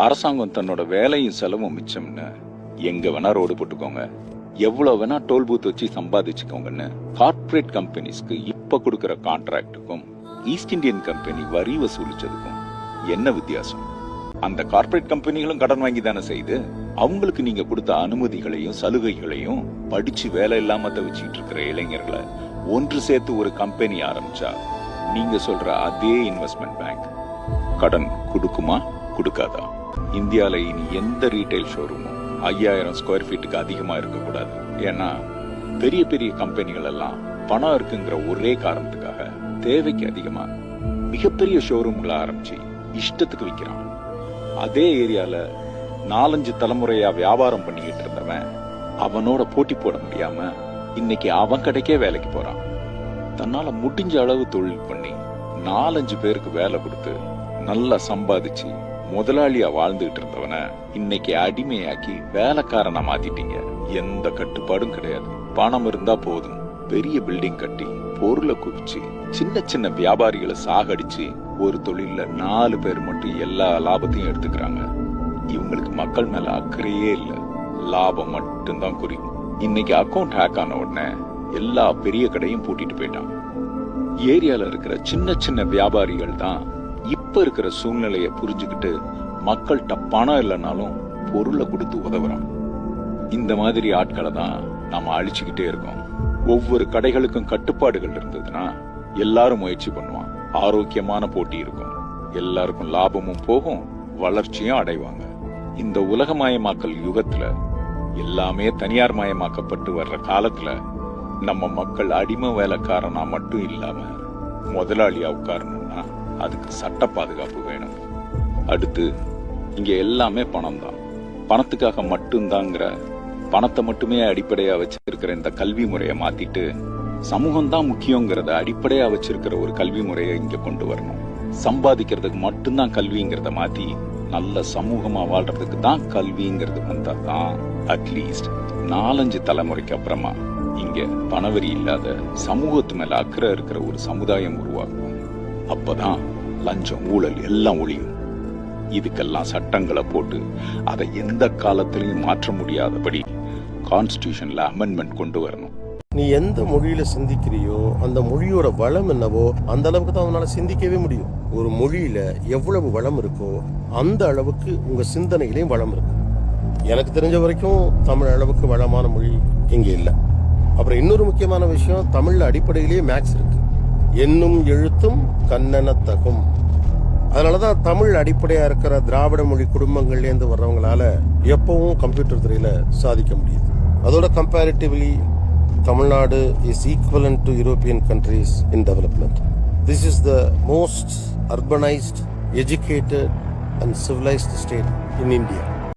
அரசாங்கம் தன்னோட வேலையும் செலவும் மிச்சம்னு எங்க வேணா ரோடு போட்டுக்கோங்க, எவ்வளவு வேணா டோல் பூத் வச்சு சம்பாதிச்சுக்கோங்கன்னு கார்ப்பரேட் கம்பெனிஸ்க்கு இப்ப கொடுக்கற கான்ட்ராக்டுக்கும் ஈஸ்ட் இந்தியன் கம்பெனி வரி வசூலிச்சதுக்கும் என்ன வித்தியாசம்? அந்த கார்ப்பரேட் கம்பெனிகளும் கடன் வாங்கி தானே செய்து அவங்களுக்கு நீங்க கொடுத்த அனுமதிகளையும் சலுகைகளையும் படிச்சு வேலை இல்லாம தவிச்சிட்டு இருக்கிற இளைஞர்களை ஒன்று சேர்த்து ஒரு கம்பெனி ஆரம்பிச்சா நீங்க சொல்ற அதே இன்வெஸ்ட்மெண்ட் பேங்க் கடன் கொடுக்குமா கொடுக்காதா? இந்தியால இனி எந்த ரீட்டைல் ஷோரூமும் 5000 ஸ்கொயர் ஃபீட்டுக்கு அதிகமா இருக்கக்கூடாது. ஏன்னா பெரிய பெரிய கம்பெனிகள் எல்லாம் பணம் இருக்குங்கிற ஒரே காரணத்துக்காக தேவைக்கு அதிகமா மிகப்பெரிய ஷோரூம்களை ஆரம்பிச்சு இஷ்டத்துக்கு விற்கிறான். அதே ஏரியால 4-5 தலைமுறையா வியாபாரம் பண்ணிக்கிட்டு இருந்தவன் அவனோட போட்டி போட முடியாம இன்னைக்கு அவன் கடைக்கே வேலைக்கு போறான். தன்னால முடிஞ்ச அளவு தொழில் பண்ணி 4-5 பேருக்கு வேலை கொடுத்து நல்லா சம்பாதிச்சு முதலாளியா வாழ்ந்துகிட்டு இருந்தவன இன்னைக்கு அடிமையாக்கி வேலைக்காரனா மாத்திட்டீங்க. எந்த கட்டுப்பாடும் கிடையாது. பணம் இருந்தா போதும், பெரிய பில்டிங் கட்டி பொருளை குவிச்சு சின்ன சின்ன வியாபாரிகளை சாகடிச்சு ஒரு தொழில 4 பேர் மட்டும் எல்லா லாபத்தையும் எடுத்துக்கிறாங்க. இவங்களுக்கு மக்கள் மேல அக்கறையே இல்ல, லாபம் மட்டும்தான் குறி. இன்னைக்கு அக்கௌண்ட் ஹேக் ஆன உடனே எல்லா பெரிய கடையும் பூட்டிட்டு போயிட்டான். ஏரியால இருக்கிற சின்ன சின்ன வியாபாரிகள் தான் இப்ப இருக்கிற சூழ்நிலைய புரிஞ்சுக்கிட்டு மக்கள்கிட்ட பணம் இல்லைனாலும் பொருளை கொடுத்து உதவுறான். இந்த மாதிரி ஆட்களை தான் நாம அழிச்சுக்கிட்டே இருக்கோம். ஒவ்வொரு கடைகளுக்கும் கட்டுப்பாடுகள் இருந்ததுன்னா எல்லாரும் முயற்சி பண்ணுவான். ஆரோக்கியமான போட்டி இருக்கும், எல்லாருக்கும் லாபமும் போகும், வளர்ச்சியும் அடைவாங்க. இந்த உலகமயமாக்கல் யுகத்துல எல்லாமே தனியார் மயமாக்கப்பட்டு வர்ற காலத்துல நம்ம மக்கள் அடிமை வேலைக்காரனா மட்டும் இல்லாம முதலாளியா உட்காரணும்னா அதுக்கு சட்ட பாதுகாப்பு வேணும். அடுத்து இங்க எல்லாமே பணம் தான், பணத்துக்காக மட்டும்தாங்கிற பணத்தை மட்டுமே அடிப்படையா வச்சிருக்கிற இந்த கல்வி முறையை மாத்திட்டு சமூகம் தான் முக்கியங்கிறத அடிப்படையா வச்சிருக்கிற ஒரு கல்வி முறையை இங்க கொண்டு வரணும். சம்பாதிக்கிறதுக்கு மட்டும்தான் கல்விங்கிறத மாத்தி நல்ல சமூகமா வாழ்றதுக்கு தான் கல்விங்கிறது வந்தாதான் அட்லீஸ்ட் 4-5 தலைமுறைக்கு அப்புறமா இங்க பணவரி இல்லாத சமூகத்து மேல அக்கறை இருக்கிற ஒரு சமுதாயம் உருவாகும். அப்பதான் லஞ்சம் ஊழல் எல்லாம் ஒழியும். இதுக்கெல்லாம் சட்டங்களை போட்டு அதை எந்த காலத்திலையும் மாற்ற முடியாதபடி கான்ஸ்டிடியூஷன்ல அமெண்ட்மெண்ட் கொண்டு வரணும். நீ எந்த மொழியில சிந்திக்கிறியோ அந்த மொழியோட வளம் என்னவோ அந்த அளவுக்கு தான் அவனால சிந்திக்கவே முடியும். ஒரு மொழியில எவ்வளவு வளம் இருக்கோ அந்த அளவுக்கு உங்க சிந்தனையிலையும் வளம் இருக்கு. எனக்கு தெரிஞ்ச வரைக்கும் தமிழ் அளவுக்கு வளமான மொழி இங்க இல்லை. அப்புறம் இன்னொரு முக்கியமான விஷயம், தமிழ்ல அடிப்படையிலேயே மேக்ஸ் இருக்கு. எண்ணும் எழுத்தும் கண்ணெனத்தகும். அதனாலதான் தமிழ் அடிப்படையா இருக்கிற திராவிட மொழி குடும்பங்கள்லேருந்து வர்றவங்களால எப்பவும் கம்ப்யூட்டர் துறையில சாதிக்க முடியுது. அதோட comparatively Tamil Nadu is equivalent to European countries in development. This is the most urbanized, educated and civilized state in India.